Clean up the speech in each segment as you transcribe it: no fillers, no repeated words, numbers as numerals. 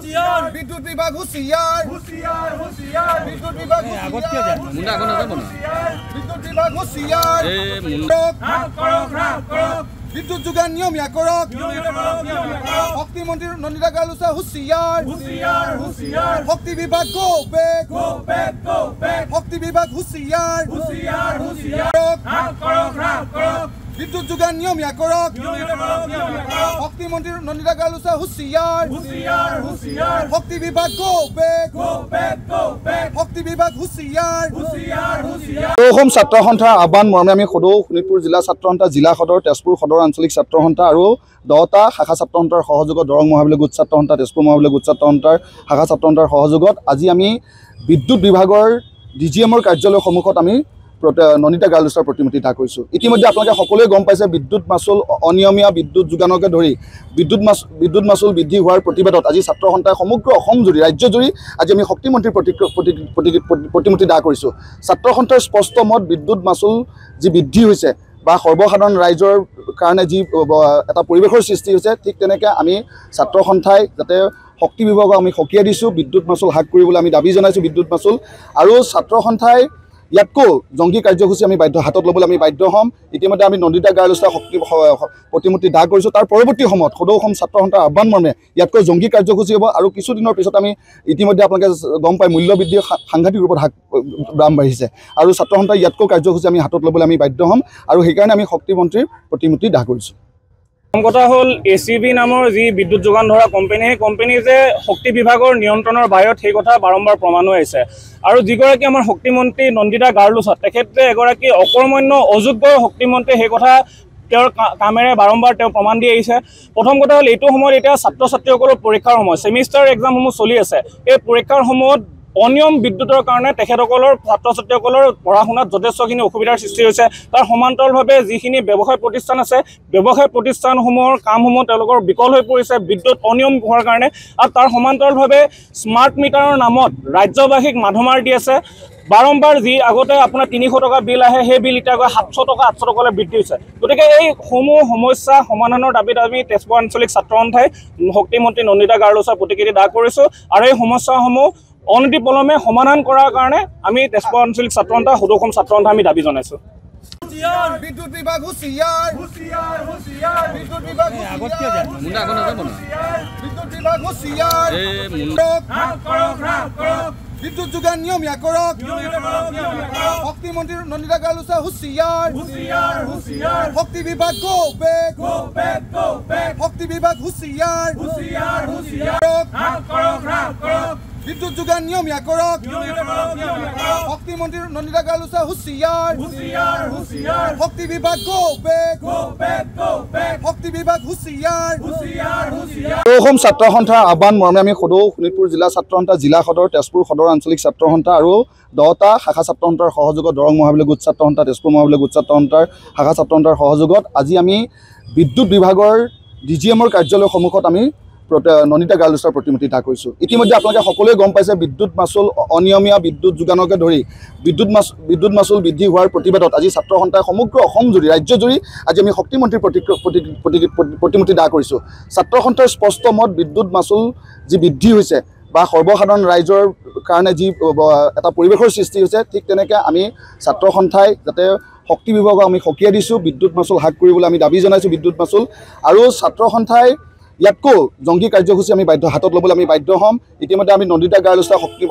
বিদ্যুৎ বিভাগ হুঁশিয়াৰ বিদ্যুৎ বিভাগ বিদ্যুৎ বিভাগ হুঁশিয়াৰ বিদ্যুৎ যোগান নিয়মীয়া কৰক শক্তিমন্ত্ৰী নন্দিতা গাৰ্লুছা হুঁশিয়াৰ শক্তি বিভাগ গো বেক শক্তি বিভাগ হুঁশিয়াৰ বিদ্যুৎ যোগান নিয়মীয়া কৰক শক্তিমন্ত্ৰী নন্দিতা গাৰ্লুছা হুঁশিয়াৰ শক্তি বিভাগ গো বেক শক্তি বিভাগ হুঁশিয়াৰ অসম ছাত্ৰ সন্থাৰ আহ্বান মৰ্মে আমি সদৌ শোণিতপুৰ জিলা ছাত্ৰ সন্থা জিলা সদৰ তেজপুৰ সদৰ আঞ্চলিক ছাত্ৰ সন্থা আৰু 10টা শাখা ছাত্ৰ সন্থাৰ সহযোগত দৰং মহাবিদ্যালয় গোট ছাত্ৰ সন্থা তেজপুৰ মহাবিদ্যালয় গোট ছাত্ৰ সন্থাৰ শাখা ছাত্ৰ সন্থাৰ সহযোগত আজি আমি বিদ্যুৎ বিভাগৰ ডিজিএমৰ কাৰ্যালয়ৰ সন্মুখত আমি নন্দিতা গাৰ্লুছাৰ প্ৰতিমূৰ্তি দাহ কৰিছোঁ। ইতিমধ্যে আপোনালোকে সকলোৱে গম পাইছে বিদ্যুৎ মাচুল অনিয়মীয়া বিদ্যুৎ যোগানকে ধৰি বিদ্যুৎ মাচুল বৃদ্ধি হোৱাৰ প্ৰতিবাদত আজি ছাত্ৰ সন্থাই সমগ্ৰ অসমজুৰি ৰাজ্যজুৰি আজি আমি শক্তিমন্ত্ৰীৰ প্ৰতিমূৰ্তি দাহ কৰিছোঁ। ছাত্ৰ সন্থাৰ স্পষ্ট মত বিদ্যুৎ মাচুল যি বৃদ্ধি হৈছে বা সৰ্বসাধাৰণ ৰাইজৰ কাৰণে যি এটা পৰিৱেশৰ সৃষ্টি হৈছে ঠিক তেনেকৈ আমি ছাত্ৰ সন্থাই যাতে শক্তি বিভাগক আমি সকীয়াই দিছোঁ বিদ্যুৎ মাচুল হ্ৰাস কৰিবলৈ আমি দাবী জনাইছোঁ বিদ্যুৎ মাচুল আৰু ছাত্ৰ সন্থাই ইয়াতকৈ জংগী কাৰ্যসূচী আমি হাতত ল'বলৈ আমি বাধ্য হ'ম। ইতিমধ্যে আমি নন্দিতা গাৰ্লুছা শক্তি প্ৰতিমূৰ্তি দাহ কৰিছোঁ। তাৰ পৰৱৰ্তী সময়ত সদৌ অসম ছাত্ৰ সন্থাৰ আহ্বান মৰ্মে ইয়াতকৈ জংগী কাৰ্যসূচী হ'ব আৰু কিছুদিনৰ পিছত আমি ইতিমধ্যে আপোনালোকে গম পাই মূল্যবৃদ্ধিৰ সাংঘাতিক ৰূপত দাম বাঢ়িছে আৰু ছাত্ৰ সন্থাই ইয়াতকৈ কাৰ্যসূচী আমি হাতত ল'বলৈ আমি বাধ্য হ'ম আৰু সেইকাৰণে আমি শক্তিমন্ত্ৰীৰ প্ৰতিমূৰ্তি দাহ কৰিছোঁ। প্ৰথম কথা হ'ল ACB নামৰ যি বিদ্যুৎ যোগান ধৰা কোম্পানী সেই কোম্পানী যে শক্তি বিভাগৰ নিয়ন্ত্ৰণৰ বাহিৰত সেই কথা বাৰম্বাৰ প্ৰমাণ হৈ আহিছে আৰু যিগৰাকী আমাৰ শক্তিমন্ত্ৰী নন্দিতা গাৰ্লুছা তেখেতে এগৰাকী অকৰ্মণ্য অযোগ্য শক্তিমন্ত্ৰী সেই কথা তেওঁৰ কামেৰে বাৰম্বাৰ তেওঁ প্ৰমাণ দি আহিছে। প্ৰথম কথা হ'ল এইটো সময়ত এতিয়া ছাত্ৰ ছাত্ৰীসকলৰ পৰীক্ষাৰ সময় ছেমিষ্টাৰ এক্সামসমূহ চলি আছে। এই পৰীক্ষাৰ সময়ত অনিয়ম বিদ্যুতৰ কাৰণে তেখেতসকলৰ ছাত্ৰ ছাত্ৰীসকলৰ পঢ়া শুনাত যথেষ্টখিনি অসুবিধাৰ সৃষ্টি হৈছে। তাৰ সমান্তৰালভাৱে যিখিনি ব্যৱসায় প্ৰতিষ্ঠান আছে ব্যৱসায় প্ৰতিষ্ঠানসমূহৰ কামসমূহ তেওঁলোকৰ বিকল হৈ পৰিছে বিদ্যুৎ অনিয়ম হোৱাৰ কাৰণে আৰু তাৰ সমান্তৰালভাৱে স্মাৰ্ট মিটাৰৰ নামত ৰাজ্যবাসীক মাধমাৰ দি আছে। বাৰম্বাৰ যি আগতে আপোনাৰ 300 টকা বিল আহে সেই বিল এতিয়া 700 টকা 800 টকালৈ বৃদ্ধি হৈছে। গতিকে এই সমূহ সমস্যা সমাধানৰ দাবীত আমি তেজপুৰ আঞ্চলিক ছাত্ৰ সন্থাই শক্তিমন্ত্ৰী নন্দিতা গাৰ্লুছাৰ প্ৰতিকৃতি দাহ কৰিছোঁ আৰু এই সমস্যাসমূহ অনতি পলমে সমাধান কৰাৰ কাৰণে আমি তেজপুৰ আঞ্চলিক ছাত্ৰ সন্থা সদৌ অসম ছাত্ৰ সন্থা আমি দাবী জনাইছোঁ। বিদ্যুৎ বিভাগ হুঁশিয়াৰ বিদ্যুৎ বিভাগ হুঁশিয়াৰ বিদ্যুৎ যোগান নিয়মীয়া কৰক শক্তিমন্ত্ৰী নন্দিতা গাৰ্লুছা হুঁশিয়াৰ শক্তি বিভাগ গো বেক শক্তি বিভাগ হুঁশিয়াৰ বিদ্যুৎ যোগান নিয়মীয়া কৰক শক্তিমন্ত্ৰী নন্দিতা গাৰ্লুছা হুঁশিয়াৰ শক্তি বিভাগ গো বেক শক্তি বিভাগ হুঁশিয়াৰ অসম ছাত্ৰ সন্থাৰ আহ্বান মৰ্মে আমি সদৌ শোণিতপুৰ জিলা ছাত্ৰ সন্থা জিলা সদৰ তেজপুৰ সদৰ আঞ্চলিক ছাত্ৰ সন্থা আৰু 10টা শাখা ছাত্ৰ সন্থাৰ সহযোগত দৰং মহাবিদ্যালয় গোট ছাত্ৰ সন্থা তেজপুৰ মহাবিদ্যালয় গোট ছাত্ৰ সন্থাৰ শাখা ছাত্ৰ সন্থাৰ সহযোগত আজি আমি বিদ্যুৎ বিভাগৰ ডিজিএমৰ কাৰ্যালয়ৰ সন্মুখত আমি নন্দিতা গাৰ্লুছাৰ প্ৰতিমূৰ্তি দাহ কৰিছোঁ। ইতিমধ্যে আপোনালোকে সকলোৱে গম পাইছে বিদ্যুৎ মাচুল অনিয়মীয়া বিদ্যুৎ যোগানকে ধৰি বিদ্যুৎ মাচুল বৃদ্ধি হোৱাৰ প্ৰতিবাদত আজি ছাত্ৰ সন্থাই সমগ্ৰ অসমজুৰি ৰাজ্যজুৰি আজি আমি শক্তিমন্ত্ৰীৰ প্ৰতিমূৰ্তি দাহ কৰিছোঁ। ছাত্ৰ সন্থাৰ স্পষ্ট মত বিদ্যুৎ মাচুল যি বৃদ্ধি হৈছে বা সৰ্বসাধাৰণ ৰাইজৰ কাৰণে যি এটা পৰিৱেশৰ সৃষ্টি হৈছে ঠিক তেনেকৈ আমি ছাত্ৰ সন্থাই যাতে শক্তি বিভাগক আমি সকীয়াই দিছোঁ বিদ্যুৎ মাচুল হ্ৰাস কৰিবলৈ আমি দাবী জনাইছোঁ বিদ্যুৎ মাচুল আৰু ছাত্ৰ সন্থাই ইয়াতকৈ জংগী কাৰ্যসূচী আমি হাতত ল'বলৈ আমি বাধ্য হ'ম। ইতিমধ্যে আমি নন্দিতা গাৰ্লুছা শক্তি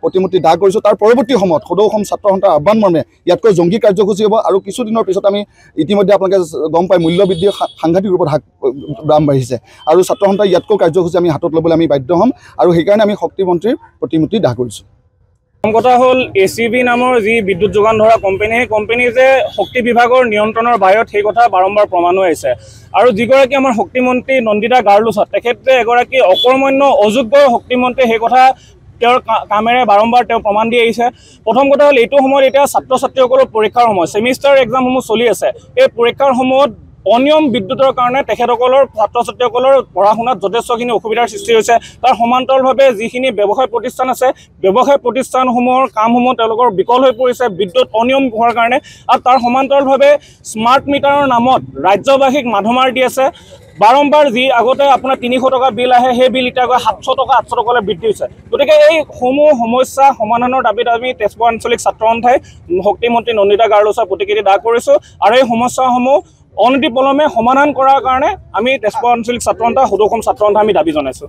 প্ৰতিমূৰ্তি দাহ কৰিছোঁ। তাৰ পৰৱৰ্তী সময়ত সদৌ অসম ছাত্ৰ সন্থাৰ আহ্বান মৰ্মে ইয়াতকৈ জংগী কাৰ্যসূচী হ'ব আৰু কিছুদিনৰ পিছত আমি ইতিমধ্যে আপোনালোকে গম পাই মূল্যবৃদ্ধিৰ সাংঘাতিক ৰূপত দাম বাঢ়িছে আৰু ছাত্ৰ সন্থাই ইয়াতকৈ কাৰ্যসূচী আমি হাতত ল'বলৈ আমি বাধ্য হ'ম আৰু সেইকাৰণে আমি শক্তিমন্ত্ৰীৰ প্ৰতিমূৰ্তি দাহ কৰিছোঁ। প্ৰথম কথা হ'ল ACB নামৰ যি বিদ্যুৎ যোগান ধৰা কোম্পানী সেই কোম্পানী যে শক্তি বিভাগৰ নিয়ন্ত্ৰণৰ বাহিৰত সেই কথা বাৰম্বাৰ প্ৰমাণ হৈ আহিছে আৰু যিগৰাকী আমাৰ শক্তিমন্ত্ৰী নন্দিতা গাৰ্লুছা তেখেতে এগৰাকী অকৰ্মণ্য অযোগ্য শক্তিমন্ত্ৰী সেই কথা তেওঁৰ কামেৰে বাৰম্বাৰ তেওঁ প্ৰমাণ দি আহিছে। প্ৰথম কথা হ'ল এইটো সময়ত এতিয়া ছাত্ৰ ছাত্ৰীসকলৰ পৰীক্ষাৰ সময় ছেমিষ্টাৰ এক্সামসমূহ চলি আছে। এই পৰীক্ষাৰ সময়ত অনিয়ম বিদ্যুতৰ কাৰণে তেখেতসকলৰ ছাত্ৰ ছাত্ৰীসকলৰ পঢ়া শুনাত যথেষ্টখিনি অসুবিধাৰ সৃষ্টি হৈছে। তাৰ সমান্তৰালভাৱে যিখিনি ব্যৱসায় প্ৰতিষ্ঠান আছে, ব্যৱসায় প্ৰতিষ্ঠানসমূহৰ কামসমূহ তেওঁলোকৰ বিকল হৈ পৰিছে বিদ্যুৎ অনিয়ম হোৱাৰ কাৰণে। আৰু তাৰ সমান্তৰালভাৱে স্মাৰ্ট মিটাৰৰ নামত ৰাজ্যবাসীক মাধমাৰ দি আছে। বাৰম্বাৰ যি আগতে আপোনাৰ 300 টকা বিল আহে, সেই বিল এতিয়া 700 টকা 800 টকালৈ বৃদ্ধি হৈছে। গতিকে এই সমূহ সমস্যা সমাধানৰ দাবীত আমি তেজপুৰ আঞ্চলিক ছাত্ৰ সন্থাই শক্তিমন্ত্ৰী নন্দিতা গাৰ্লছৰ প্ৰতিকৃতি দাহ কৰিছোঁ। আৰু এই সমস্যাসমূহ অনতিপলমে সমাধান কৰাৰ কাৰণে আমি তেজপুৰ আঞ্চলিক ছাত্ৰ সন্থা, সদৌ অসম ছাত্ৰ সন্থা আমি দাবী জনাইছোঁ।